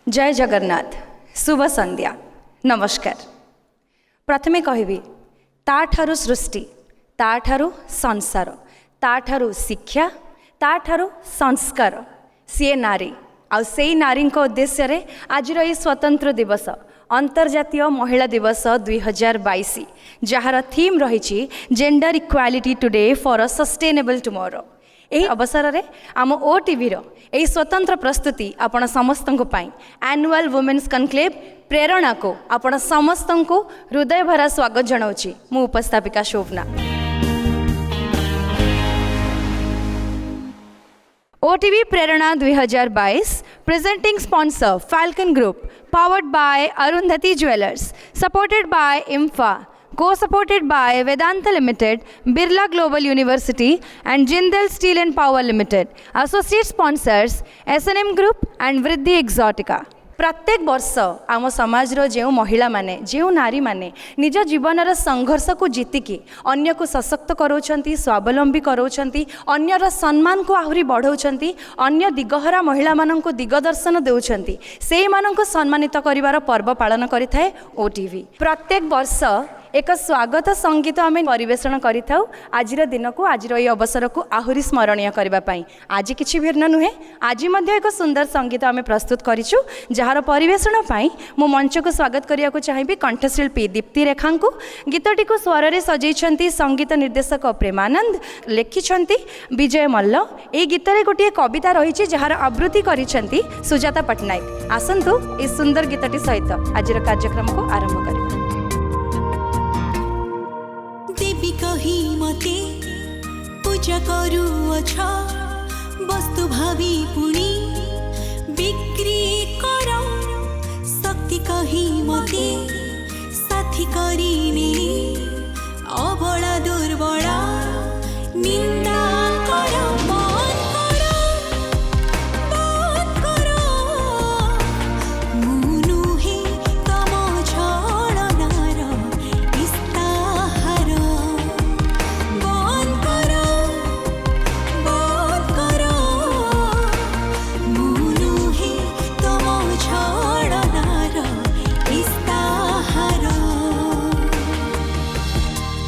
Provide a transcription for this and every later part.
जय जगन्नाथ शुभ संध्या नमस्कार। प्रथमे कहबी ताठारु सृष्टि ताठारु संसार ताठारु शिक्षा ताठारु संस्कार सी नारी आ से नारी उद्देश्य रे आज स्वतंत्र दिवस अंतर्जातीय महिला दिवस 2022 जार थीम रही gender equality today for a sustainable tomorrow. यही अवसर में आम ओटीवी यही स्वतंत्र प्रस्तुति आपण समस्त एनुअल वुमेन्स कनक्लेव प्रेरणा को आपण समस्त को हृदय भरा स्वागत जनाऊँगी मु उपस्थापिका Shobhana. OTV Prerana 2022 presenting sponsor Falcon group powered by Arundhati Jewelers, supported by IMFA, co-supported by Vedanta Limited, Birla Global University and Jindal Steel and Power Limited. Associate sponsors S&M Group and Vriddhi Exotica. प्रत्येक वर्ष आम समाज जो महिला माने जो नारी माने निज जीवन संघर्ष को जीतिकी अन्य को सशक्त कराउछंती स्वावलंबी कराउछंती अन्यर सम्मान को आहुरी बढ़ाउछंती अन्य दिगहरा महिला मानक दिगदर्शन देउछंती से मानक सम्मानित करिवार पर्व पालन करिथाए ओटीवी। प्रत्येक वर्ष एक स्वागत संगीत आम परिवेषण करिथाउ आजिर दिन को आज अवसर को आहुरी स्मरणीय करने आज किछि भिन्न नुहे आज एक सुंदर संगीत आम प्रस्तुत करिछु जार परिवेषण मो मंच को स्वागत करिया को चाहिए कंठशिल्पी दीप्ति रेखा को गीतटी को स्वर रे सजैछंती संगीत निर्देशक प्रेमानंद लिखिछंती विजय मल्ल। ए गीत रे गोटे कविता रही जार आवृत्ति करिछंती सुजाता पट्टनायक। आसंतु ए सुंदर गीतटी सहित आज कार्यक्रम को आरंभ करिबा। देवी कही मते पूजा करूअछ वस्तु भावी पुणी बिक्री कर शक्ति कही मते साथी करिने अबला दुर्बला निंदा कर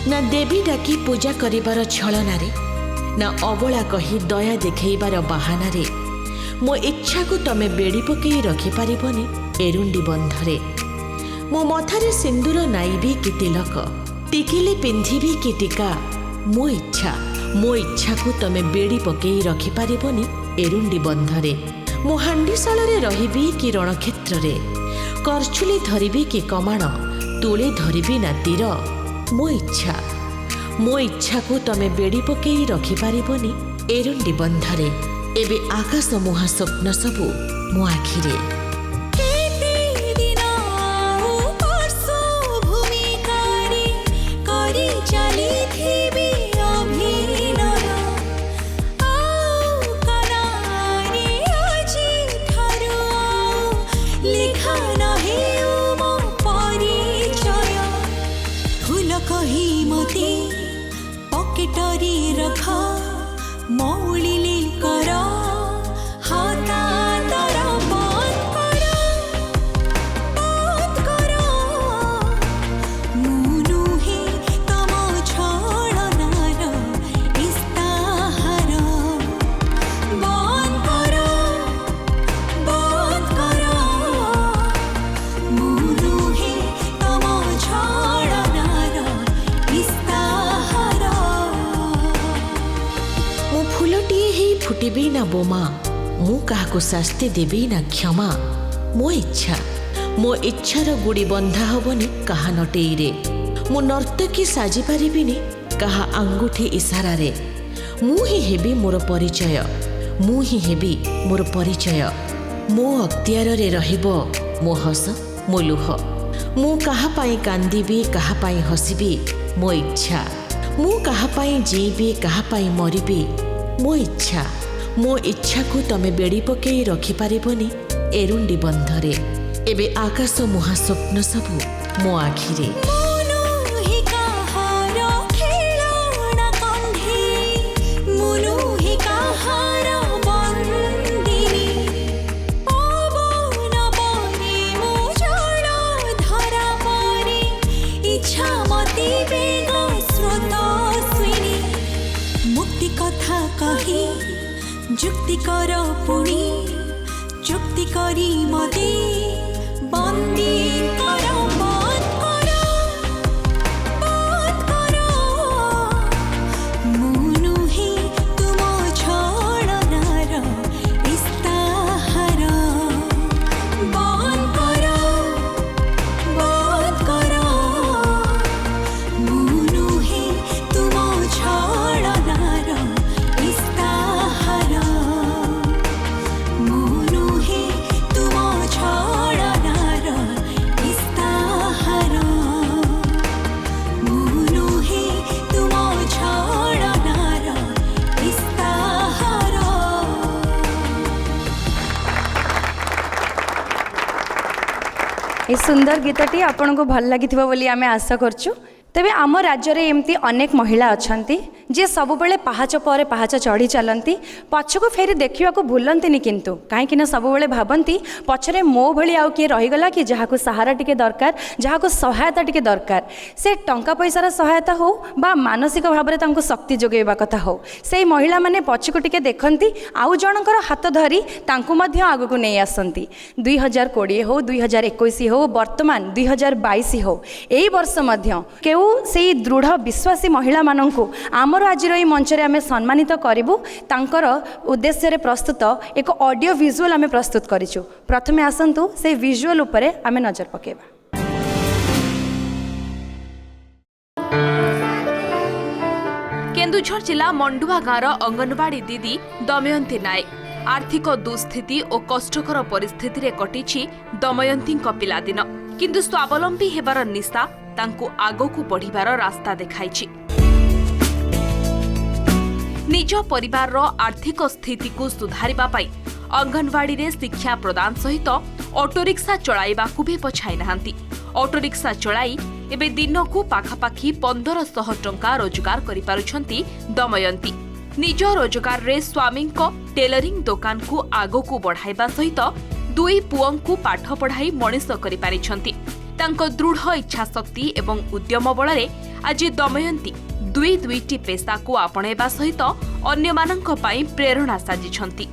ना देवी डाकी पूजा करिबार छलनारे ना अबला कही दया देखैबार बहानारे मो इच्छा को तमे बेड़ी पकई रखि पारिबनी एरुंडी बंधरे। मो मथारे सिंदूर नाइबी कि तिलक टिकिली पिंधिबी कि टीका मो इच्छा को तमे बेड़ी पकई रखि पारिबनी एरुंडी बंधरे। मो हांडीशाल रे रहिबी कि रणक्षेत्र रे करछुली धरिबी कि कमाण तुले धरिबी ना तीर मो इच्छा को तमे बेड़ी पकई रखि पारिबनी एरुंडी बंधरे। एबे आकाश मुहा स्वप्न सबु मो आखिरे पकेटरी रख मौलिली कर हाता तर बंद कर मुनुहे तम छलनार इस्ताहार बंद कर मुनुहे तम छलनार इस्ताहार। मो फूलटी ही फुटिबी ना बोमा मु काहाको शास्ति देबी ना क्षमा मो इच्छार गुड़ी बंधा हबनी कहा नटेईरे मु नर्तकी साजी पारिबिनी कहा आंगुठी इशारा रे मु ही हेबी मोर परिचय मो अख्तियार रे रहिबो मो हस मो लुह मु कहा पाई कांदीबी कहा पाई हसीबी मो इच्छा मु कहा पाई जीबी कहा पाई मरिबी मो इच्छा को तमे बेड़ी पकई रखि पारिबनी एरुंडी बंधरे। एबे आकाश मुहा स्वप्न सबु मो आखिरे बंदिनी अतिवेग स्रोतस्विनी मुक्ति कथा कही जुक्ति कर पुणी चुक्ति करी मते बंदी कर बंद करो मुनु ही तुम छड़नार इस्ताहार बंद करो मुनु ही तुम छड़नार इस्ताहार मुनु ही तुम छड़नार इस्ताहार मुनु ही तुम छड़नार इस्ताहार। ए सुंदर गीतटी आपन को भल लगी बोली आमे आशा करछु। तेबे आम राज्य रे एमती अनेक महिला अछंती जे सब बेले पहाच पर पहाच चढ़ी चलती पछक फेरी देखा भूलती किंतु कहीं सब बेले भावती पछरे मो भली आउ किए रहीगला कि जहाँ को सहारा टिके दरकार जहाँ को सहायता टिके दरकार से टंका पैसार सहायता हो बा मानसिक भाव में शक्ति जोगेबा कथा हो से महिला माने पछक टिके देखती आउ जनकर हाथ धरी आगक नहीं आसती 2020 हो 2021 हो वर्तमान 2022 हो यही वर्ष केउ से दृढ़ विश्वासी महिला माननकु आमर आज मंच रे आमे सम्मानित करिबु तांकर उद्देश्य रे प्रस्तुत एक ऑडियो विजुअल आमे प्रस्तुत करिछु। प्रथमे आसंतु से विजुअल उपरे आमे नजर पकेबा। केन्दुझर जिला मंडुआ गाँवर अंगनवाड़ी दीदी दमयंती नायक आर्थिक दुस्थिति और कष्टकर परिस्थिति रे कटिछि दमयंती पिलादिन किंतु स्वावलंबी हेबार निशा तांकु आगकु बढ़िबार रास्ता देखाइछि। निज परिवार रो आर्थिक स्थिति को सुधारिबा पाई अंगनवाड़ी रे शिक्षा प्रदान सहित ऑटो रिक्शा चलाइबाकु भी पछाई नाहांती। ऑटो रिक्शा चलाई एबे दिनकु पाखापाखी 1500 टंका रोजगार करि पारुछंती दमयंती। निज रोजगार रे स्वामी को टेलरिंग दुकान को आगकु बढ़ाइबा सहित दुई पुओंकु पाठ पढ़ाई मनीष करि पारिछंती। तांको दृढ़ इच्छा शक्ति एवं उद्यम बଳରେ आज दमयंती दुईटी पेशा को आपणेबा सहित अन्य माननक पई प्रेरणा साजिछंती।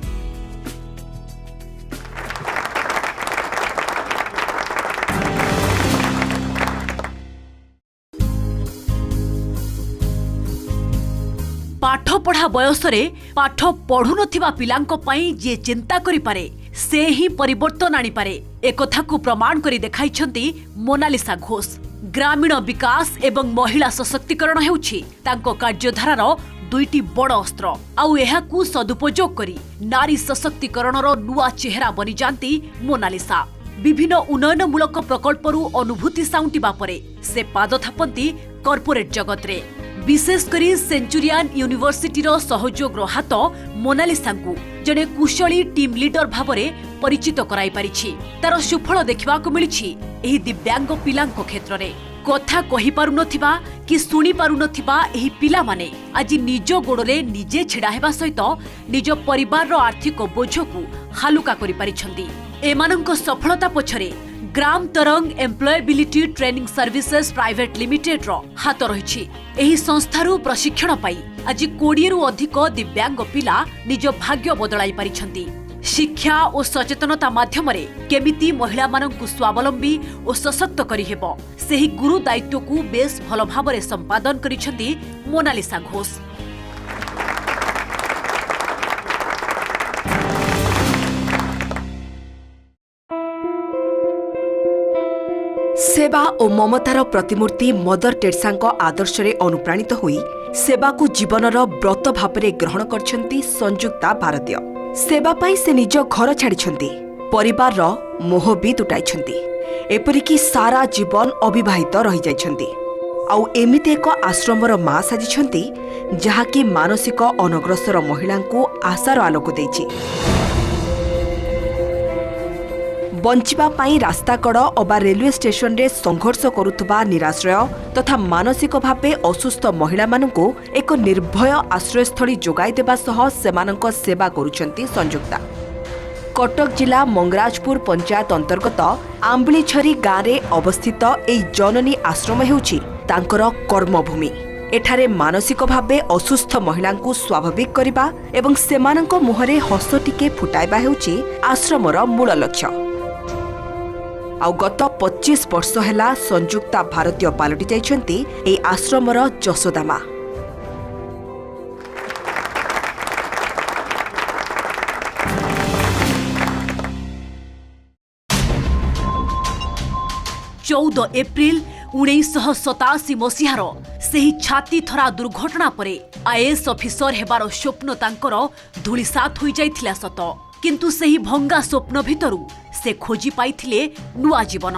पाठ पढ़ा बयसरे पाठ पढ़ु नथिबा पिलांक पई जे चिंता करि पारे से ही परिवर्तन आनी पारे एकथा को प्रमाण करी देखाइछंती मोनालिसा घोष। ग्रामीण विकास एवं महिला सशक्तिकरण हेउछि तांको कार्यधारार दुईटी बड़ अस्त्र आउ एहाकू सदुपयोग करी नारी सशक्तिकरणर नुआ चेहरा बनी जांती मोनालिसा। विभिन्न उन्नयनमूलक प्रकल्परू अनुभूति साउंटिबा परे से पाद थापंती कॉर्पोरेट जगत रे। विशेष करी सेंचुरियन यूनिवर्सिटीर सहयोग हाथ मोनालिसांकु जने कुशली टीम लीडर भावरे परिचित कराई पारिछि। तार सुफल देखिबाकु मिलिछि एही दिव्यांग पिलांक क्षेत्र रे। कथा कहि पारु नथिबा कि सुनी पारु नथिबा एही पिला माने आज निज गोड़रे निजे छिड़ा हेबा सहित निज परिवार रो आर्थिक बोझकु हालुका करि पारिछंती। एमानंक सफलता पछरे Gram Tarang employability training services private limited रो हाथ रहिछि। एही संस्थारु प्रशिक्षण पाई आज 20 रु अधिक दिव्यांग पिला निज भाग्य बदलाई पारिछंती। शिक्षा और सचेतनता माध्यम रे केमिति महिला माननकु स्वावलंबी और सशक्त करि हेबो सेही गुरु दायित्व को बेस भल भाबरे संपादन करिछंती मोनालिसा घोष। सेवा और ममतार प्रतिमूर्ति मदर टेरेसा आदर्श रे अनुप्राणित होई सेवा को जीवनर व्रत भावरे ग्रहण करछंती संयुक्ता भारतीय। सेवा पाई से निज घर छाड़िछंती, परिवार रो मोह भी तुटाइछंती, एपरिकी सारा जीवन अविवाहित रही जाइछंती। आउ एमिते एक आश्रमर मां साजिछंती जहाकी मानसिक अनग्रसर महिला को आशार आलोक देइछि। बंचिबा पाई रास्ता कड़ अबा रेलवे स्टेशन रे संघर्ष करुथबा निराश्रय तथा मानसिक भावे असुस्थ महिला मानकु एक निर्भय आश्रयस्थली जोगाई देबा सह सेमानक सेवा करुछंती संयुक्ता। कटक जिला मंगराजपुर पंचायत अंतर्गत आंबलीछरी गाँव रे अवस्थित एई जननी आश्रम हेउछि तांकर कर्मभूमि। एठारे मानसिक भावे असुस्थ महिला स्वाभाविक करने एवं सेमानंक मुहरे हस टिके फुटाइबा हेउची आश्रमर मूल लक्ष्य। आउ गत 25 वर्ष हैला संयुक्ता भारतीय पालटि जाइछंती ए आश्रमर जशोदामा। एप्रिल 1987 मसीहार सेही छाती थरा दुर्घटना परे आईएएस ऑफिसर हेबार स्वप्न तांकर धूलिसात होई जाइथिला सत, किंतु सेही भंगा स्वप्न भितरु से खोजी पाइथिले नुआ जीवन।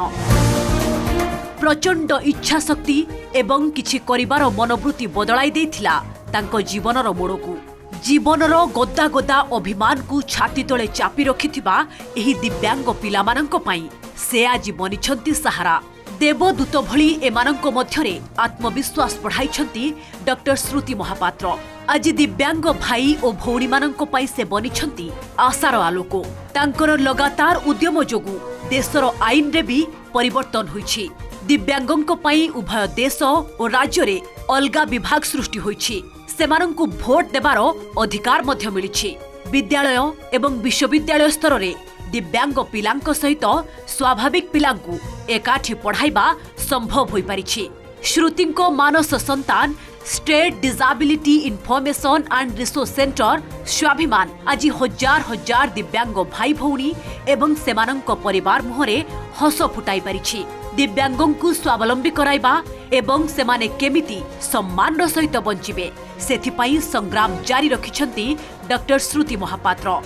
प्रचंड इच्छा शक्ति एवं किछि करिबार मनोवृत्ति बदलाई देथिला तांको जीवनर मोड़कू। जीवनर गदा गदा अभिमान को छाती तले चापी रखिथिबा एही दिव्यांग पिलामानंक पई से आज बनिछंती सहारा। देवदूत भली एमानंक मध्यरे आत्मविश्वास बढ़ाइछंती डॉक्टर श्रुति महापात्र। आज दिव्यांग भाई और भौणी मानंक पई से बनिछंती आशार आलोक। तांकर लगातार उद्यम जोगु देशर आईन रे भी परिवर्तन होईछि। दिव्यांगंक पई उभय देश और राज्य रे अलगा विभाग सृष्टि होईछि। सेमानंकु भोट देबार अधिकार मध्य मिलिछि। विद्यालय एवं विश्वविद्यालय स्तर रे दिव्यांग पिलांक सहित स्वाभाविक पिलांकु एकाठी पढ़ाइबा संभव होई पारिछि। श्रुतिंको मानस संतान state disability information and resource centre स्वाभिमान आज हजार हजार दिव्यांग भाई भौणी एवं सेमानंक परिवार मुहरे हस फुटाई पारिछि। दिव्यांगंकु स्वावलंबी कराइबा एवं सेमाने केमिति सम्मान सहित बंचिबे सेथिपाई संग्राम जारी रखिछंती डॉक्टर श्रुति महापात्र।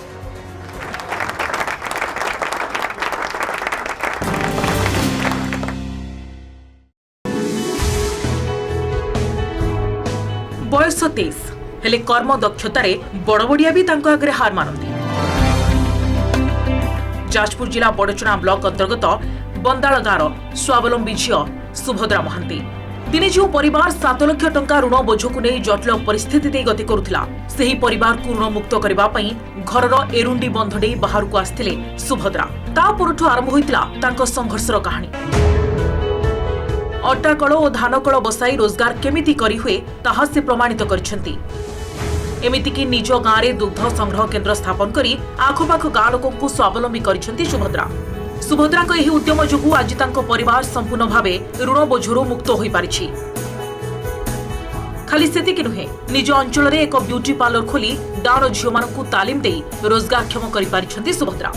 बयस 23 हेले कर्म दक्षतारे बड़बड़िया भी तांको आगे हार मानती। जाजपुर जिला बड़चुना ब्लॉक अंतर्गत बंदाल गाँवर स्वावलंबी झील सुभद्रा महांती दिने जो परिवार 7 लाख टंका ऋण बोझ को नहीं जटिल परिस्थिति गति करुथिला सेही परिवार को ऋण मुक्त करबा पई घरर एरुंडी बंध देई बाहर को आस्थिले सुभद्रा। ता परठु आरंभ होइतिला तांको संघर्षर कहानी। अट्टाकल और धानकल बसाई रोजगार केमिति करी हुए ताहा से प्रमाणित करिसेंती। एमितिकी निज गाँव में दुग्ध संग्रह केन्द्र स्थापन करी आखपाख गाँ लोक स्वावलंबी करिसेंती सुभद्रा। सुभद्रा को यही उद्यम जोगु आज तांको परिवार संपूर्ण भावे ऋण बोझरू मुक्त होई पारिछि। खाली सेतिकी नुहे निज अंचल में एक ब्यूटी पार्लर खोली गाँव झील मानकु तालीम देई रोजगारक्षम करि पारिछंती सुभद्रा।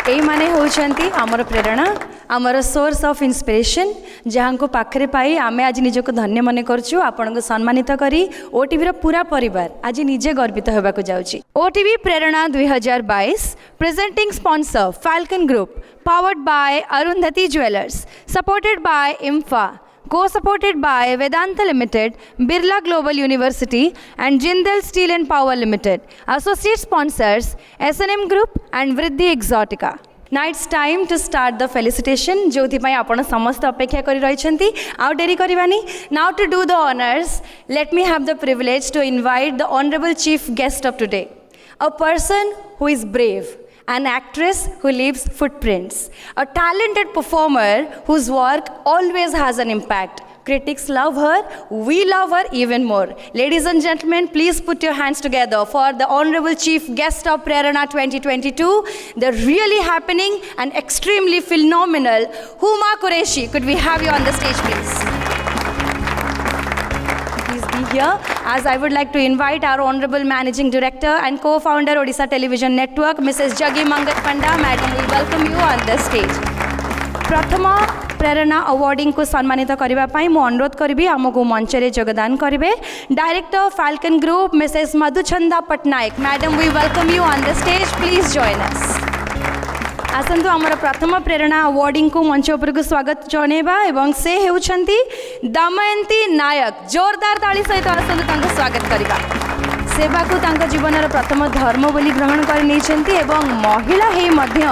एई माने होउछंती हमर प्रेरणा, हमर सोर्स ऑफ इंस्पिरेशन, जहां को पाखरे पाई आमे आज निजको धन्य मने करछु। आपन को सम्मानित करी ओटीवी रो पूरा परिवार आज निजे गर्वित होबा को जाउची। OTV Prerana 2022 presenting sponsor Falcon group, powered by Arundhati jewellers, supported by IMFA, co-supported by Vedanta Limited, Birla Global University and Jindal Steel and Power Limited. Associate sponsors S&M Group and Vriddhi Exotica. Now it's time to start the felicitation. जोथि पई आपण समस्त अपेक्षा करि रहिछंती आ dairy करिवानी. Now to do the honors, let me have the privilege to invite the honorable chief guest of today, a person who is brave, an actress who leaves footprints, a talented performer whose work always has an impact. Critics love her, we love her even more. Ladies and gentlemen, please put your hands together for the honorable chief guest of Prerana 2022, the really happening and extremely phenomenal Huma Qureshi. Could we have you on the stage, please? Here, as I would like to invite our Honorable Managing Director and Co-founder Odisha Television Network, Mrs. Jagi Mangat Panda. Madam, we welcome you on the stage. प्रथम प्रेरणा awarding को सम्मानित करबा पई मो अनुरोध करबी हमको मंच रे योगदान करिवे director Falcon group Mrs Madhuchanda Patnaik. Madam, we welcome you on the stage, please join us. आसंतु आमर प्रथम प्रेरणा अवार्डिंग को मंच उपर को स्वागत जणेबा एवं से हेउछंती दमयंती नायक. जोरदार ताली सहित आसंतु तांको स्वागत करिबा. सेवा को तांको जीवनर प्रथम धर्म बोली ग्रहण कर नेछंती एवं महिला हे मध्य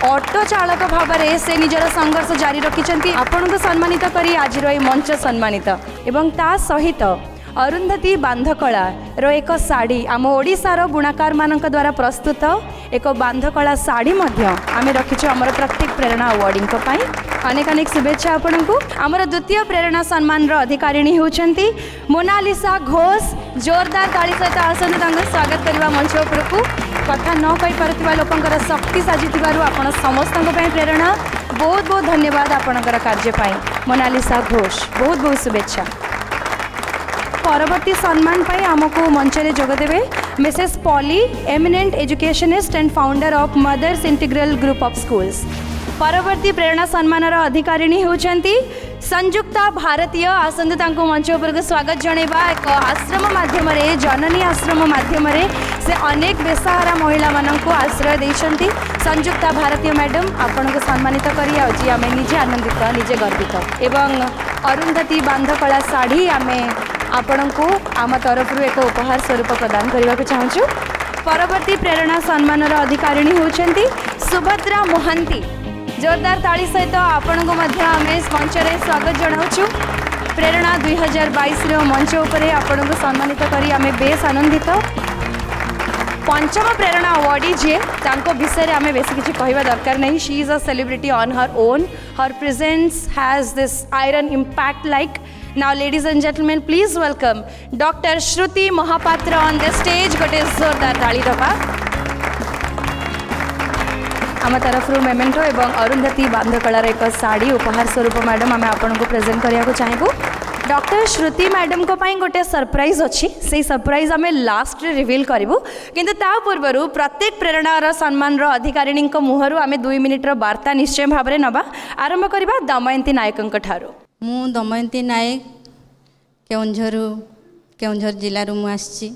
ऑटो चालक भाव में से निजर संघर्ष जारी रखिंट. आपण को सम्मानित करी आज मंच सम्मानित एवं ता सहित अरुंधति बांधकला रो एक साड़ी आम ओडिशार बुणाकार मानक द्वारा प्रस्तुत एक बांधकला साड़ी आम रखीचु आमर प्रत्येक प्रेरणा अवार्डिंग पाई. अनेक अनेक शुभेच्छा आपण को आमर द्वितीय प्रेरणा सम्मान अधिकारिणी होती मोनालिसा घोष जोरदार ताली सहित आसतु स्वागत करने मंच उपरकू कथा न कही पारुथिबा लोकंकर शक्ति साजिथिबारु आपण समस्तଙ୍କ ପାଇଁ प्रेरणा बहुत बहुत धन्यवाद आपणकर कार्य पाई मोनालिसा घोष बहुत बहुत शुभेच्छा परवर्ती सम्मान पाई आमको मंच रे जोग देबे Mrs Poly eminent educationist and founder of Mother's Integral Group of Schools परवर्ती प्रेरणा सम्मान अधिकारिणी होती संयुक्ता भारतीय आसतु तांको मंच उपरको स्वागत जनइबा एक आश्रम माध्यम जननी आश्रम माध्यम से अनेक बेसहारा महिला मानक आश्रय देइछंती संयुक्ता भारतीय मैडम आपण को सम्मानित करी आज आम निजे आनंदित निजे गर्वित एवं अरुंधति बांधकला साड़ी आम आपण को आम तरफ एक उपहार स्वरूप प्रदान करने को चाहूँ परवर्ती प्रेरणा सम्मान अधिकारिणी होती सुभद्रा मोहंती जोरदार ताली सहित आपण को आम मंच में स्वागत जनाऊँ प्रेरणा 2022 मंच उपरे आपण को सम्मानित करी आम बेस आनंदित पंचम प्रेरणा अवार्डी जी तांको विषय आम बेस किसी कहवा दरकार नहीं she is a celebrity on her own her presence has this iron impact like now ladies and gentleman please welcome doctor Shruti Mahapatra on the stage गोटे जोरदार ताली दबा आम तरफ मेमेंटो एवं अरुंधति बांधकलार एक साड़ी उपहार स्वरूप मैडम आम आपन को प्रेजेंट करने चाहबू डॉक्टर श्रुति मैडम को पाई गोटे सरप्राइज अच्छी से सरप्राइज आम लास्ट रे रिवील करूँ किंतु ता पूर्व प्रत्येक प्रेरणार सम्मान अधिकारिणी मुहर आम 2 मिनिट्र वार्ता निश्चय भाव में नवा आरंभ करवा दमयंती नायकों ठारू मु दमयंती नायक केउंझर जिलूर मुझे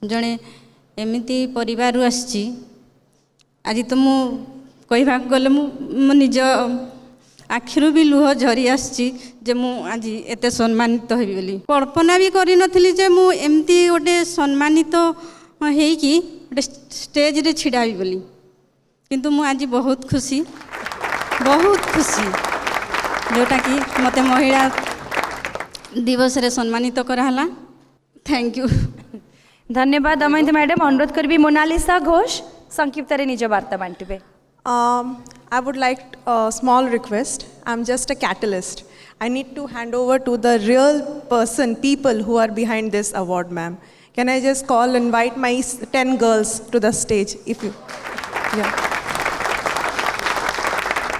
जड़े एमती परिवार आसी आज तो मु कहवा गले मो निज आखिरु भी लुह झरी आसी जे मु आज एते सम्मानित हेबी बोली कल्पना भी करी नथिली जे मु एमती गोटे सम्मानित हेकी गोटे स्टेज रे छिड़ाबी बोली किंतु मु आज बहुत खुशी जोटा कि मते महिला दिवस रे सम्मानित कराला थैंक यू धन्यवाद दमयंती मैडम अनुरोध करबी मोनालिसा घोष संक्षिप्त रे निज वार्ता बांटिबे I would like a small request. I'm just a catalyst. I need to hand over to the real people who are behind this award, ma'am. Can I just invite my 10 girls to the stage, if you, yeah.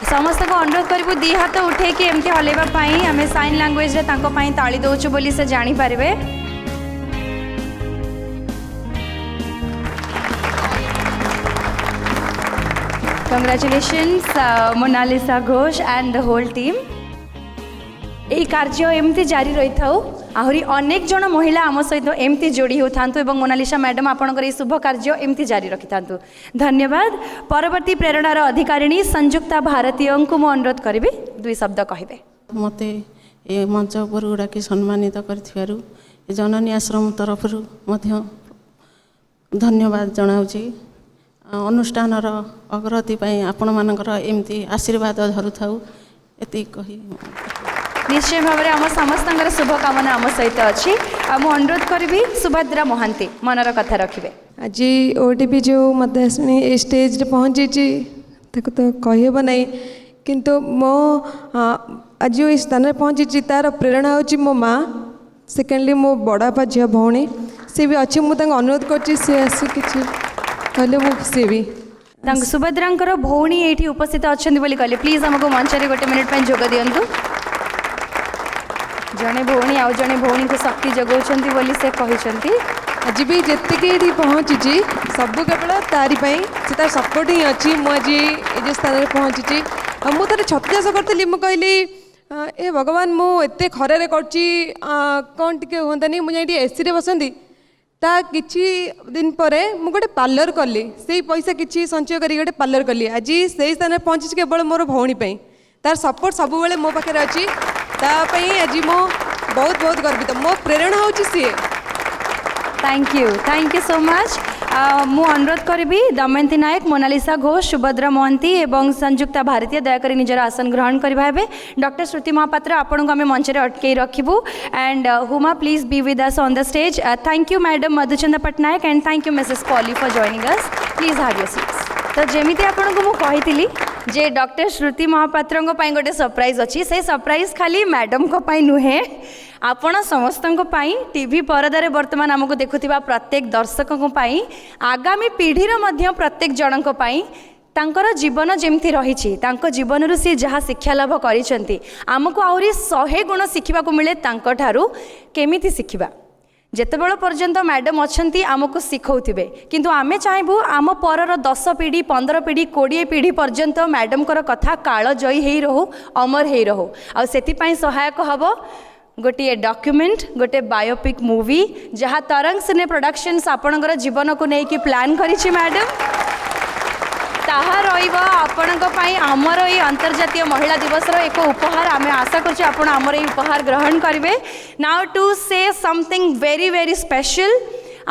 समस्त को अनुरोध करूँ दी हाथ उठे कि एमती हलैवा आम sign language ताली दौचु बोली से जानीपारे Congratulations Monalisa Ghosh and the whole team यही कार्य एमती जारी रही था आहरी अनेक जन महिला आम सहित एमती जोड़ी होता एवं मोनालिसा मैडम आपंकर शुभ कार्य एमती जारी रखि था धन्यवाद परवर्ती प्रेरणार अधिकारिणी संयुक्ता भारतीय को मु अनुरोध करी 2 शब्द कहे मते ए मंच उपर गुड़ाक सम्मानित कर जननी आश्रम तरफ धन्यवाद जनाऊँगी अनुष्ठान अग्रगति आपण मानकर एमती आशीर्वाद धरू थाऊ एति कही निश्चय भाव में आम समस्त शुभकामना आम सहित अच्छी मु अनुरोध करी सुभद्रा मोहंती मनर कथा रखिए आज ओटीपी जो मत स्टेज रे पहुँची तो कहब ना किंतु मो आज ये स्थान पहुँची तार प्रेरणा होची मो माँ सेकेंडली मो बड़ापा झील भौणी सी भी अच्छी मुझे अनुरोध कर कहले मु खुशी भी सुभद्रा भौणी ये उपस्थित अच्छा कहले प्लीज आमको मंच में 1 मिनिट जोग दिंतु जड़े भौणी आउ जड़े भौणी को शक्ति जगाउछंती बोली से कहते आज भी जी पहुँची सब केवल तारी से तार सपोर्ट ही अच्छी मुझे ये स्थान में पहुँची मुझे छत्तीस करी मुझे कहली ए भगवान मुझे खरारे कौन टी हमें मुझे एसी बसती ता किछि दिन पर मु गोटे पार्लर कली से पैसा किछि संचय करी गोटे पार्लर कली आज से स्थान पहुँची केवल मोर भौणी तार सपोर्ट सब बेले मो पाखे अच्छी आज मो बहुत बहुत गर्वित मो प्रेरणा होची सी थैंक यू सो मच मु अनुरोध करी दमयंती नायक मोनालिसा घोष सुभद्रा मोहंती एवं संयुक्ता भारतीय दयाकोरी निजर आसन ग्रहण करवा डॉक्टर श्रुति महापात्र आपन को आम मंच में अटकई रखू and Huma please be with us on the stage thank you madam Madhuchandra Pattanaik and thank you Mrs Poly for joining us please have your seats तो जमी आपन को मु कही जे डॉक्टर श्रुति महापात्र गोटे सरप्राइज अच्छी से सरप्राइज खाली मैडम को नुहे आपण समस्त टीवी परदारे वर्तमान आमको देखुथिबा प्रत्येक दर्शकों आगामी पीढ़ीर मध्य प्रत्येक जनक तांकर जीवन जमती रही जीवन सी जहाँ शिक्षा लाभ करिसेंती आमको आहरी 100 गुण शिखा मिले तांकठारू केमिति शिखिबा जेतेबेल पर्यंत मैडम अच्छी आमको शिखौथिबे किंतु आमे चाहबू आम परर 10 पीढ़ी 15 पीढ़ी 20 पीढ़ी पर्यंत मैडम कथा काल जयी हेई रहू अमर हेई रहू आ सेतिपई सहायक हबो गोटे डॉक्यूमेंट गोटे बायोपिक मूवी जहाँ तरंग सिने प्रोडक्शंस आपणकर जीवन को लेकिन प्लान करिछि मैडम ताहा रहिबा आपणक पई आमर ए अंतर्जातीय महिला दिवस रो एक उपहार आमे आशा करछि आपण आमर ए उपहार ग्रहण करिवे now to say something very very special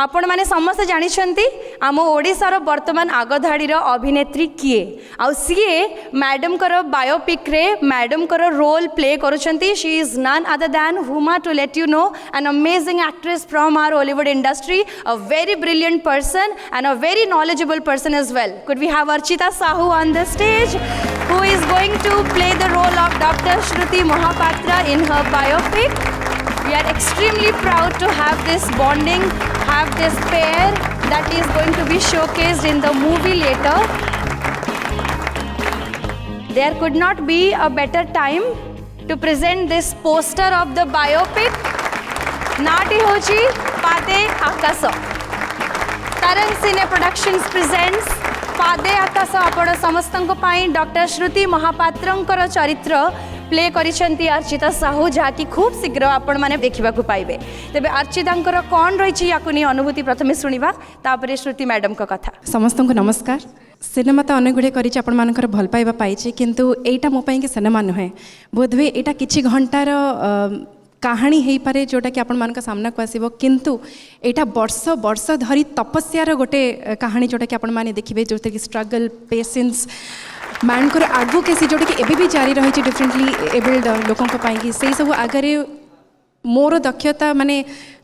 आपण माने समस्त जानिछंती आम ओडिसार वर्तमान आगधाड़ीर अभिनेत्री किए आउ सीए मैडम कर बायोपिक रे मैडम कर रोल प्ले करुछंती she is none other than Huma to let you know an amazing actress from our Hollywood industry a very brilliant person and a very knowledgeable person as well could we have Archita Sahu on the stage who is going to play the role of Dr. Shruti Mohapatra in her biopic. We are extremely proud to have this bonding, have this pair that is going to be showcased in the movie later. There could not be a better time to present this poster of the biopic. Nati hochi Pade Akasa. Tarang Cine Productions presents पादे आकाश आपण समस्त doctor Shruti Mahapatra चरित्र play करिसेंती Archita Sahu जहाँकि खूब शीघ्र आपण मैंने देखा पाइबे तेबे अर्चिता कौन रही या अनुभूति प्रथमे शुणा तापर श्रुति मैडम को कथा समस्त को नमस्कार सिनेमा तो अनेक गुड़े कर भल पाइबा पाइछि किंतु एटा मो पई कि सिनेमा नुहे बोधवे एटा किछि घंटार कहानी हो पारे जोटा कि आपण मान सामना को आसब किंतु एटा वर्ष वर्ष धरी तपस्यार गोटे कहानी जोटा कि आपण माने देखिबे जोटा कि स्ट्रगल पेशेंस मान को आगु केसी जोटा कि एबे भी जारी रही डिफरेंटली एबल्ड लोकों को पाई कि से सब आगरे मोर दक्षता माने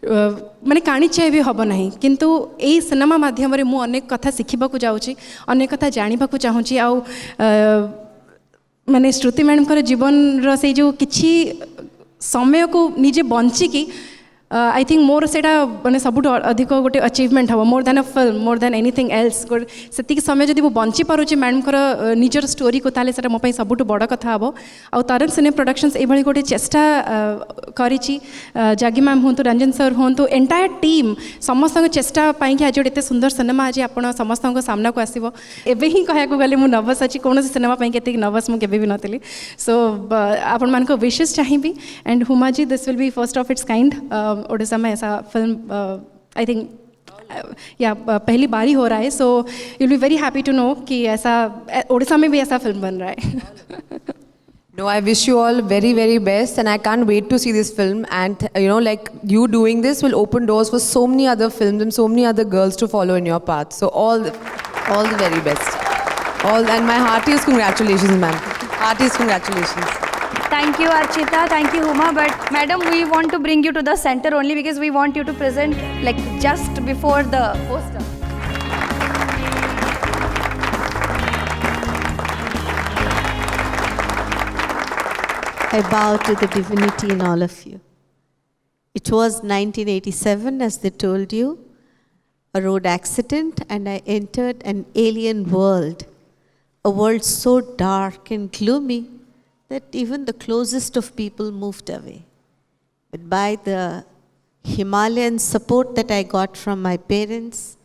माने काणीचे भी हम ना किंतु यही सिनेमा माध्यम रे मु अनेक कथा शिखिबा को जाउची अनेक कथा जानिबा को चाहूची आ माने श्रुति मैडम को जीवन रो से जो किछि समय को निजे बंचिकी आई थिंक मोर से मैंने सब अधिक गोटे अचिवमेंट हम more than a film more than anything else से समय जब वो बंची पारुचे मैडम को निजर स्टोरी को ताले सेटा मोपाई सबुठ बड़ कथा हम आउ तरंग सिने प्रोडक्शंस एभली गोटे चेष्टा करिछि जागी मैम हूँ रंजन सर हूँ एंटायर टीम समस्त चेष्टा पाई आज एत सुंदर सिनेमा आज आप समस्त सामना को आसो एवं ही कहूँ गले मुझे नर्वस अच्छी कौन सिनेमा के नर्वस मुझे भी नी सो आपण मान विशेष चाहिए and Huma ji this will be first of its kind Odisha में ऐसा फिल्म आई थिंक या पहली बारी हो रहा है so you'll be very happy to know कि ऐसा ओडिशा में भी ऐसा फिल्म बन रहा है No, I wish you all very, very best, and I can't wait to see this film. And you know, like you doing this will open doors for so many other films and so many other girls to follow in your path. So all the very best. And my heartiest congratulations, ma'am. Heartiest congratulations. Thank you, Archita. Thank you, Huma. But madam, we want to bring you to the center only because we want you to present like just before the poster. I bow to the divinity in all of you. It was 1987, as they told you, a road accident, and I entered an alien world, a world so dark and gloomy that even the closest of people moved away. But by the Himalayan support that I got from my parents,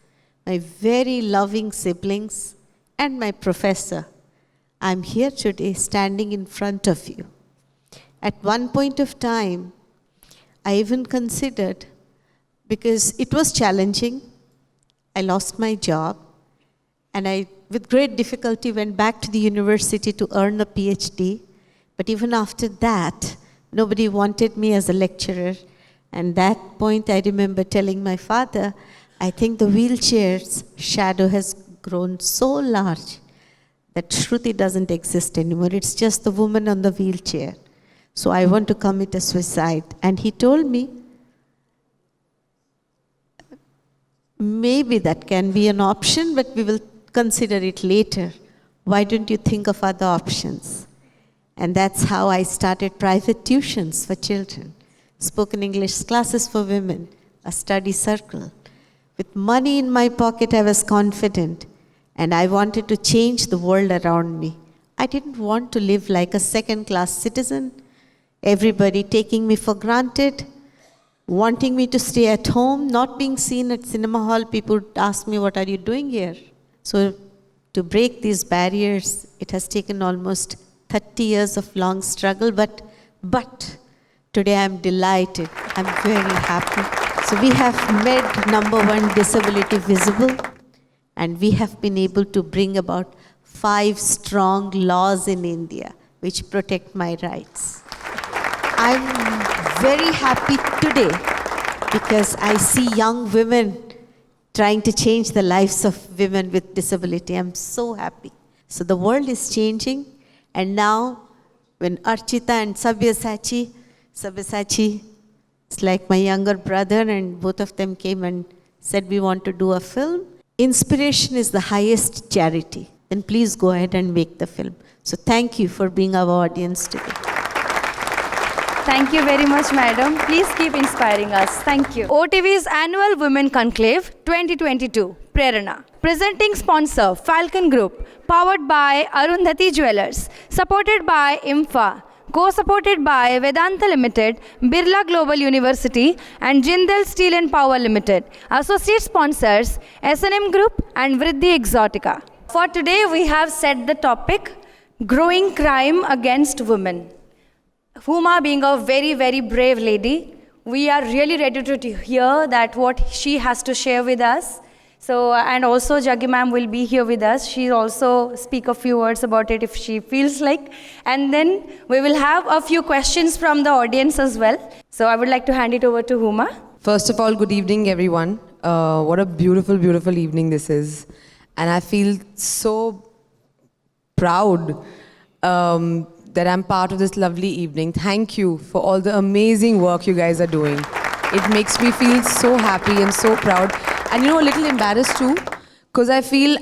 my very loving siblings, and my professor, I'm here today standing in front of you. At one point of time, I even considered, because it was challenging, I lost my job, and I, with great difficulty, went back to the university to earn a PhD. But even after that, nobody wanted me as a lecturer. And that point, I remember telling my father, I think the wheelchair's shadow has grown so large that Shruti doesn't exist anymore. It's just the woman on the wheelchair. So I want to commit a suicide. And he told me, maybe that can be an option, but we will consider it later. Why don't you think of other options? And that's how I started private tuitions for children, spoken English classes for women, a study circle. With money in my pocket, I was confident, and I wanted to change the world around me. I didn't want to live like a second-class citizen, everybody taking me for granted, wanting me to stay at home, not being seen at cinema hall. People would ask me, what are you doing here? So to break these barriers, it has taken almost 30 years of long struggle, but today I'm delighted, I'm very happy. So we have made #1 disability visible, and we have been able to bring about 5 strong laws in India which protect my rights. I'm very happy today because I see young women trying to change the lives of women with disability. I'm so happy. So the world is changing, and now when Archita and Sabyasachi is like my younger brother, and both of them came and said we want to do a film. Inspiration is the highest charity. Then please go ahead and make the film. So thank you for being our audience today. Thank you very much, madam. Please keep inspiring us. Thank you. OTV's annual Women Conclave 2022, Prerana. Presenting sponsor, Falcon Group, powered by Arundhati Jewelers, supported by IMFA, co-supported by Vedanta Limited, Birla Global University, and Jindal Steel and Power Limited. Associate sponsors, S&M Group and Vriddhi Exotica. For today, we have set the topic, Growing Crime Against Women. Huma being a very, very brave lady, we are really ready to hear that what she has to share with us. So, and also Jaggi ma'am will be here with us. She'll also speak a few words about it if she feels like. And then we will have a few questions from the audience as well. So I would like to hand it over to Huma. First of all, good evening, everyone. What a beautiful, beautiful evening this is. And I feel so proud that I'm part of this lovely evening. Thank you for all the amazing work you guys are doing. It makes me feel so happy and so proud. And a little embarrassed too, because I feel,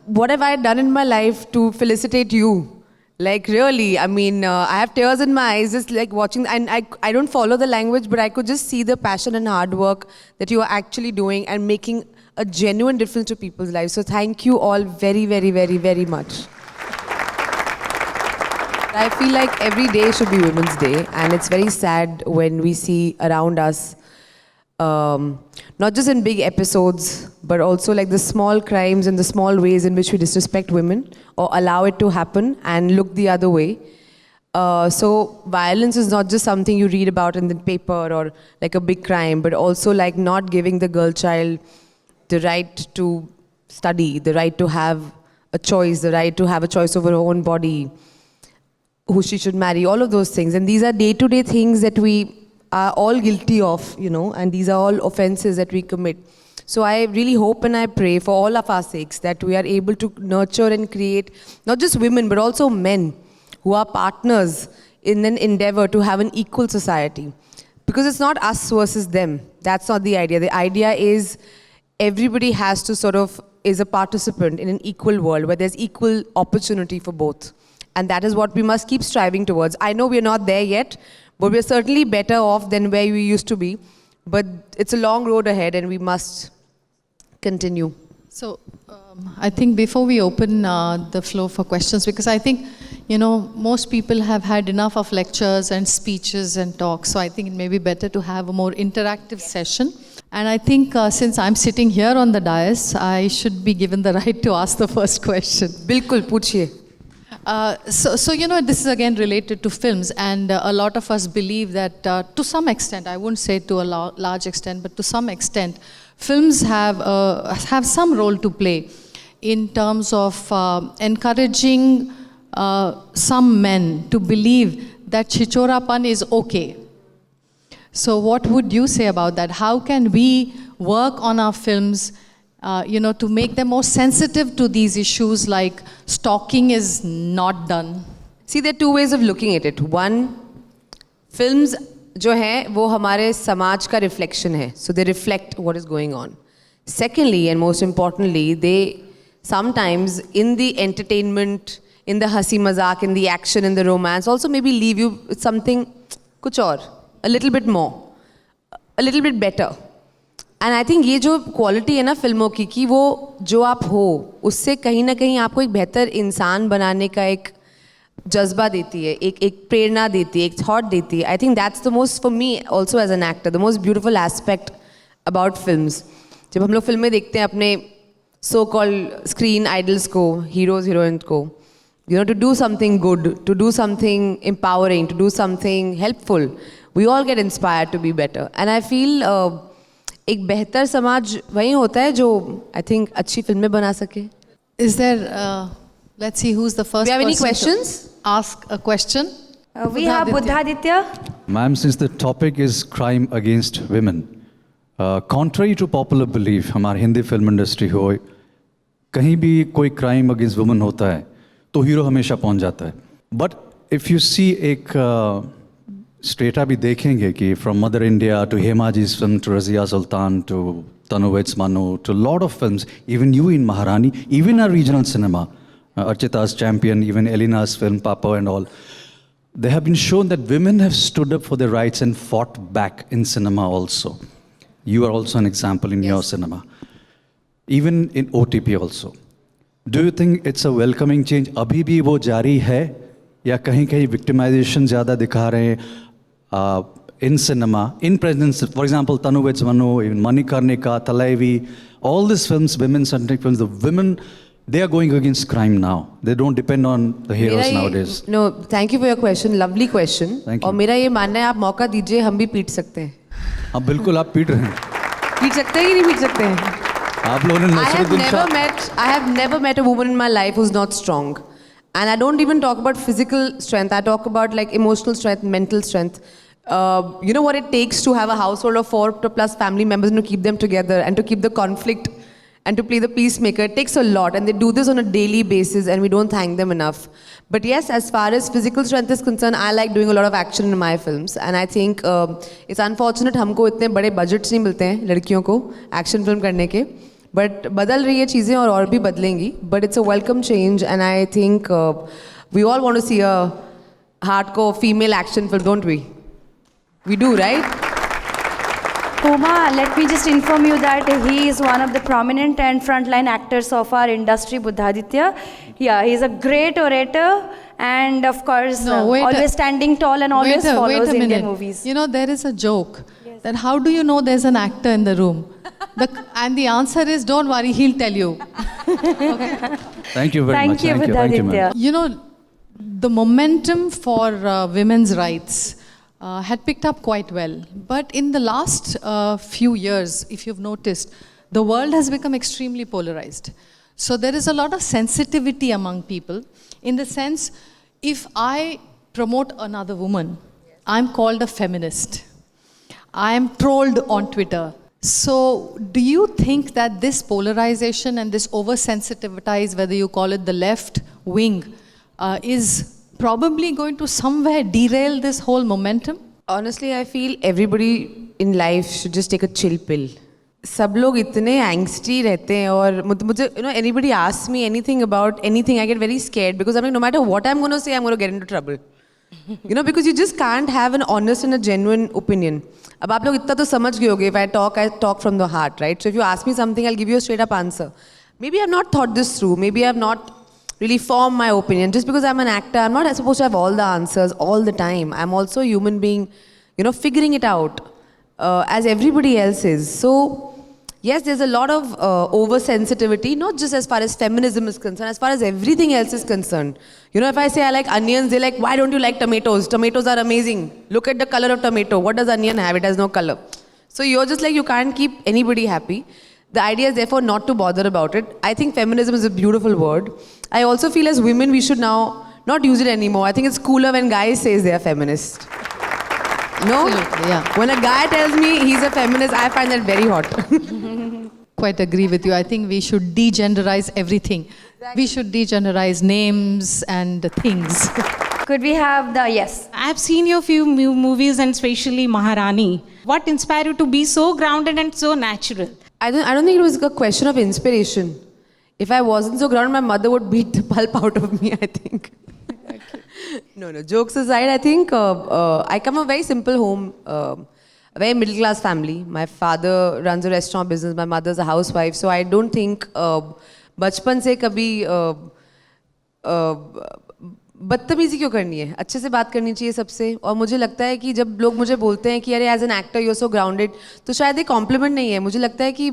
what have I done in my life to felicitate you? Like really, I mean, I have tears in my eyes just like watching, and I don't follow the language, but I could just see the passion and hard work that you are actually doing and making a genuine difference to people's lives. So thank you all very, very, very, very much. I feel like every day should be Women's Day, and it's very sad when we see around us, not just in big episodes, but also like the small crimes and the small ways in which we disrespect women or allow it to happen and look the other way. So violence is not just something you read about in the paper or like a big crime, but also like not giving the girl child the right to study, the right to have a choice, the right to have a choice over her own body, who she should marry, all of those things. And these are day-to-day things that we are all guilty of, and these are all offenses that we commit. So I really hope and I pray for all of our sakes that we are able to nurture and create not just women, but also men who are partners in an endeavor to have an equal society. Because it's not us versus them. That's not the idea. The idea is everybody has to is a participant in an equal world where there's equal opportunity for both. And that is what we must keep striving towards. I know we're not there yet, but we're certainly better off than where we used to be. But it's a long road ahead and we must continue. So I think before we open the floor for questions, because I think, most people have had enough of lectures and speeches and talks. So I think it may be better to have a more interactive session. And I think since I'm sitting here on the dais, I should be given the right to ask the first question. Bilkul, puchiye. So this is again related to films, and a lot of us believe that to some extent, I wouldn't say to a large extent, but to some extent, films have some role to play in terms of encouraging some men to believe that chichorapan is okay. So what would you say about that? How can we work on our films to make them more sensitive to these issues like stalking is not done? See, there are two ways of looking at it. One, films जो हैं वो हमारे समाज का reflection है. So they reflect what is going on. Secondly, and most importantly, they sometimes in the entertainment, in the hasi mazak, in the action, in the romance, also maybe leave you with something kuch aur, a little bit more, a little bit better. And I think ये जो quality है ना फिल्मों की कि वो जो आप हो उससे कहीं ना कहीं आपको एक बेहतर इंसान बनाने का एक जज्बा देती है, एक प्रेरणा देती है, एक थॉट देती है. I think that's the most for me also as an actor, the most beautiful aspect about films. जब हम लोग फिल्में देखते हैं अपने so called screen idols को, heroes heroines को, you know, to do something good, to do something empowering, to do something helpful, we all get inspired to be better. And I feel एक बेहतर समाज वही होता है जो I think अच्छी फिल्में बना सके. Is there, let's see who's the first Do you have any person questions? to ask a question? We have Buddhaditya. Ma'am, since the topic is crime against women, contrary to popular belief, हमारे Hindi film industry हो, कहीं भी कोई crime against women होता है तो hero हमेशा पहुंच जाता है. बट इफ़ यू सी एक स्ट्रेटा भी देखेंगे कि from Mother India to Hemaji's film to Razia Sultan to Tanu weds Manu to lot of films, even you in Maharani, even our regional cinema, Archita's Champion, even Elina's film Papa and all, they have been shown that women have stood up for their rights and fought back in cinema also. You are also an example in your cinema. Even in OTP also. Do you think it's a welcoming change? अभी भी वो जारी है या कहीं-कहीं victimization ज़्यादा दिखा रहे हैं in cinema, in presence, for example, Tanuvet's Manu, even Manikarnika, Talaivi, all these films, women-centric films, the women, they are going against crime now. They don't depend on the heroes nowadays. No, thank you for your question. Lovely question. Thank you. और मेरा ये मानना है आप मौका दीजिए हम भी पीट सकते हैं. हाँ बिल्कुल आप पीट रहे हैं. पीट सकते हैं कि नहीं पीट सकते हैं? आप लोगों ने I have never met a woman in my life who's not strong. And I don't even talk about physical strength. I talk about like emotional strength, mental strength. You know what it takes to have a household of 4+ family members and to keep them together and to keep the conflict and to play the peacemaker. It takes a lot, and they do this on a daily basis, and we don't thank them enough. But yes, as far as physical strength is concerned, I like doing a lot of action in my films, and I think it's unfortunate हमको इतने बड़े budgets नहीं मिलते हैं लड़कियों को action film करने के. But बदल रही है चीज़ें और भी बदलेंगी. But it's a welcome change, and I think we all want to see a hardcore female action film, don't we? We do, right? Puma, let me just inform you that he is one of the prominent and frontline actors of our industry, Buddhaditya. Yeah, he's a great orator and of course always standing tall and always follows Indian movies. You know, there is a joke that how do you know there's an actor in the room? And the answer is, don't worry, he'll tell you. Okay. Thank you very much. Thank you, Buddhaditya. You know, the momentum for women's rights had picked up quite well. But in the last few years, if you've noticed, the world has become extremely polarized. So there is a lot of sensitivity among people in the sense, if I promote another woman, I'm called a feminist. I am trolled on Twitter. So do you think that this polarization and this oversensitized, whether you call it the left wing, is probably going to somewhere derail this whole momentum? Honestly, I feel everybody in life should just take a chill pill. सब लोग इतने angsty रहते हैं और मुझे, you know, anybody asks me anything about anything, I get very scared because I'm like, no matter what I'm going to say, I'm going to get into trouble. You know, because you just can't have an honest and a genuine opinion. अब आप लोग इतना तो समझ गए होगे, if I talk from the heart, right? So if you ask me something, I'll give you a straight up answer. Maybe I've not thought this through. Maybe I've not really formed my opinion. Just because I'm an actor, I'm not supposed to have all the answers all the time. I'm also a human being, you know, figuring it out as everybody else is. So yes, there's a lot of oversensitivity, not just as far as feminism is concerned, as far as everything else is concerned. You know, if I say I like onions, they're like, why don't you like tomatoes? Tomatoes are amazing. Look at the color of tomato. What does onion have? It has no color. So you're just like, you can't keep anybody happy. The idea is therefore not to bother about it. I think feminism is a beautiful word. I also feel as women, we should now not use it anymore. I think it's cooler when guys say they are feminist. No? Absolutely, yeah. When a guy tells me he's a feminist, I find that very hot. Quite agree with you. I think we should degenderize everything. Exactly. We should degenderize names and things. Could we have the, yes. I've seen your few movies and especially Maharani. What inspired you to be so grounded and so natural? I don't think it was a question of inspiration. If I wasn't so grounded, my mother would beat the pulp out of me, I think. No, jokes aside, I think I come from a very simple home, a very middle class family. My father runs a restaurant business, my mother's a housewife, so I don't think बचपन से कभी बदतमीजी क्यों करनी है, अच्छे से बात करनी चाहिए सबसे. और मुझे लगता है कि जब लोग मुझे बोलते हैं कि अरे as an actor you are so grounded, तो शायद ये कॉम्प्लीमेंट नहीं है. मुझे लगता है कि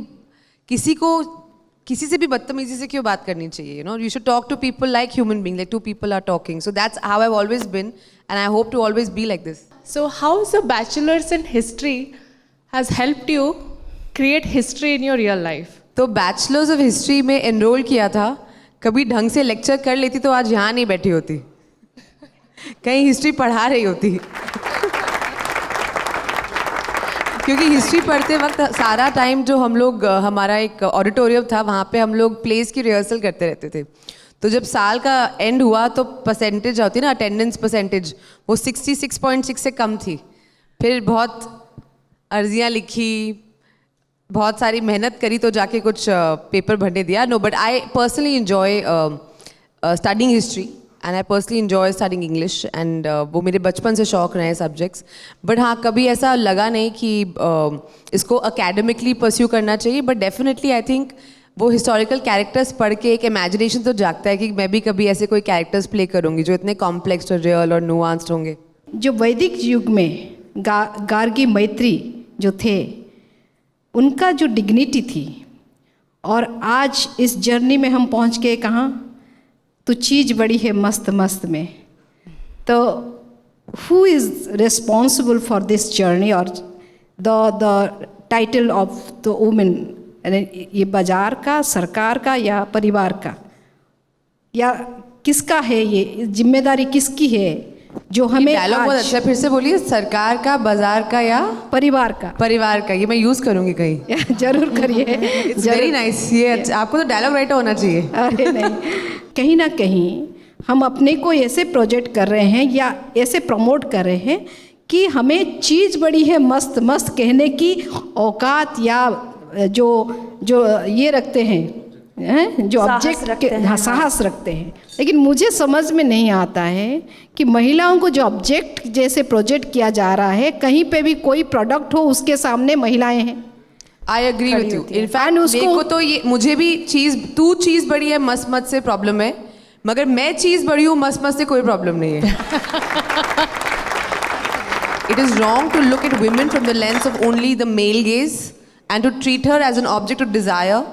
किसी से भी बदतमीजी से क्यों बात करनी चाहिए. You should talk to people like human beings, like two people are talking. So that's how I've always been, and I hope to always be like this. So how's the bachelor's in history has helped you create history in your real life? तो bachelors of history में enrol किया था. कभी ढंग से lecture कर लेती तो आज यहाँ नहीं बैठी होती, कहीं हिस्ट्री पढ़ा रही होती. क्योंकि हिस्ट्री पढ़ते वक्त सारा टाइम जो हम लोग, हमारा एक ऑडिटोरियम था, वहाँ पे हम लोग प्लेस की रिहर्सल करते रहते थे. तो जब साल का एंड हुआ तो परसेंटेज होती ना, अटेंडेंस परसेंटेज, वो 66.6 से कम थी. फिर बहुत अर्जियाँ लिखी, बहुत सारी मेहनत करी, तो जाके कुछ पेपर भरने दिया. No, but I personally enjoy studying history and I personally enjoy studying English, एंड वो मेरे बचपन से शौक रहे सब्जेक्ट्स. बट हाँ, कभी ऐसा लगा नहीं कि इसको अकेडमिकली परस्यू करना चाहिए. बट डेफिनेटली आई थिंक वो हिस्टोरिकल कैरेक्टर्स पढ़ के एक इमेजिनेशन तो जागता है कि मैं भी कभी ऐसे कोई कैरेक्टर्स प्ले करूँगी जो इतने कॉम्प्लेक्स और रियल और नुआंस्ड होंगे. जो वैदिक युग में गार्गी मैत्री जो थे, उनका जो डिग्निटी थी, और आज इस जर्नी में हम पहुंच गए कहाँ, तो चीज़ बड़ी है मस्त मस्त में. तो who is responsible for this journey, और the title of the women, ये बाजार का, सरकार का, या परिवार का, या किसका है, ये जिम्मेदारी किसकी है जो हमें. डायलॉग बहुत अच्छा, फिर से बोलिए. सरकार का, बाजार का, या परिवार का? परिवार का. ये मैं यूज़ करूँगी कहीं. जरूर करिए. It's very nice. ये आपको तो डायलॉग राइटर होना चाहिए. अरे नहीं, कहीं ना कहीं हम अपने को ऐसे प्रोजेक्ट कर रहे हैं या ऐसे प्रमोट कर रहे हैं कि हमें चीज़ बड़ी है मस्त मस्त कहने की औकात, या जो ये रखते हैं, जो ऑब्जेक्ट साहस रखते हैं. लेकिन मुझे समझ में नहीं आता है कि महिलाओं को जो ऑब्जेक्ट जैसे प्रोजेक्ट किया जा रहा है, कहीं पे भी कोई प्रोडक्ट हो, उसके सामने महिलाएं हैं. I agree with you. In fact उसको तो ये, मुझे भी तू चीज़ बड़ी है मस्त मस्त से प्रॉब्लम है, मगर मैं चीज़ बड़ी हूँ मस्त मस्त से कोई प्रॉब्लम नहीं है. It is wrong to look at women from the lens of only the male gaze and to treat her as an object of desire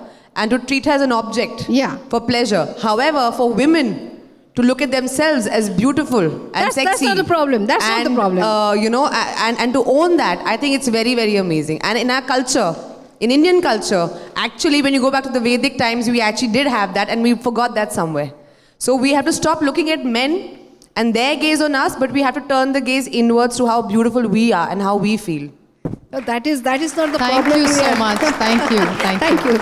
and to treat her as an object for pleasure. However, for women to look at themselves as beautiful and sexy. That's not the problem. That's not the problem. And to own that, I think it's very, very amazing. And in our culture, in Indian culture, actually, when you go back to the Vedic times, we actually did have that, and we forgot that somewhere. So we have to stop looking at men and their gaze on us, but we have to turn the gaze inwards to how beautiful we are and how we feel. So that is not the problem. Thank you so much. Thank you. Thank you.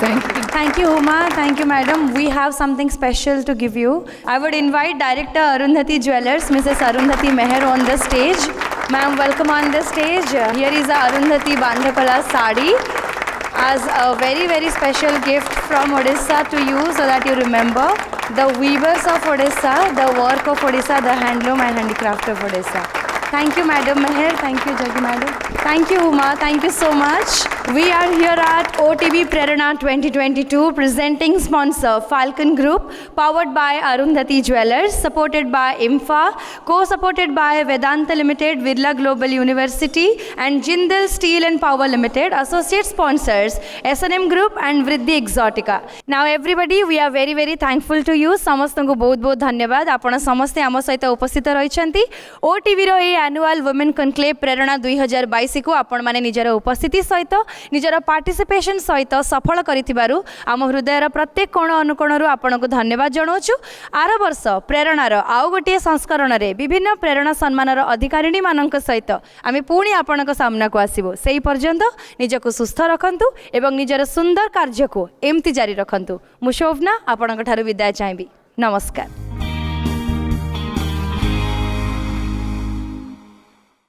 Thank you, Huma. Thank you, madam. We have something special to give you. I would invite Director Arundhati Jewellers, Mrs. Arundhati Meher, on the stage. Ma'am, welcome on the stage. Here is a Arundhati Bandhapala sari as a very, very special gift from Odisha to you, so that you remember the weavers of Odisha, the work of Odisha, the handloom and handicraft of Odisha. Thank you, Madam Meher. Thank you, Jaggi Madam. Thank you, Huma. Thank you so much. We are here at OTV Prerana 2022, presenting sponsor Falcon Group, powered by Arundhati Jewellers, supported by IMFA, co-supported by Vedanta Limited, Virla Global University, and Jindal Steel and Power Limited. Associate sponsors S&M Group and Vriddhi Exotica. Now, everybody, we are very, very thankful to you. समस्तଙ୍କୁ बहुत बहुत धन्यवाद. आपण समस्ते आम सहित उपस्थित रहिछंती. OTV रो ए annual women conclave प्रेरणा 2022 को आपण माने निजर उपस्थिति सहित निजर पार्टिसिपेशन सहित सफल करिथिबारु आम हृदयर प्रत्येक कोण अनुकोणरू आपनको धन्यवाद जणाउछु. आर वर्ष प्रेरणार आउ गोटे संस्करण रे विभिन्न प्रेरणा सम्मानर अधिकारिणी मानक सहित आमे पुणी आपनक सामना को आसीबो. सेही पर्यंत निजको सुस्थ रखंतु एवं निजर सुंदर कार्य को एमती जारी रखंतु. मु शोभना आपनक ठारू विदाय चाहेबी. नमस्कार.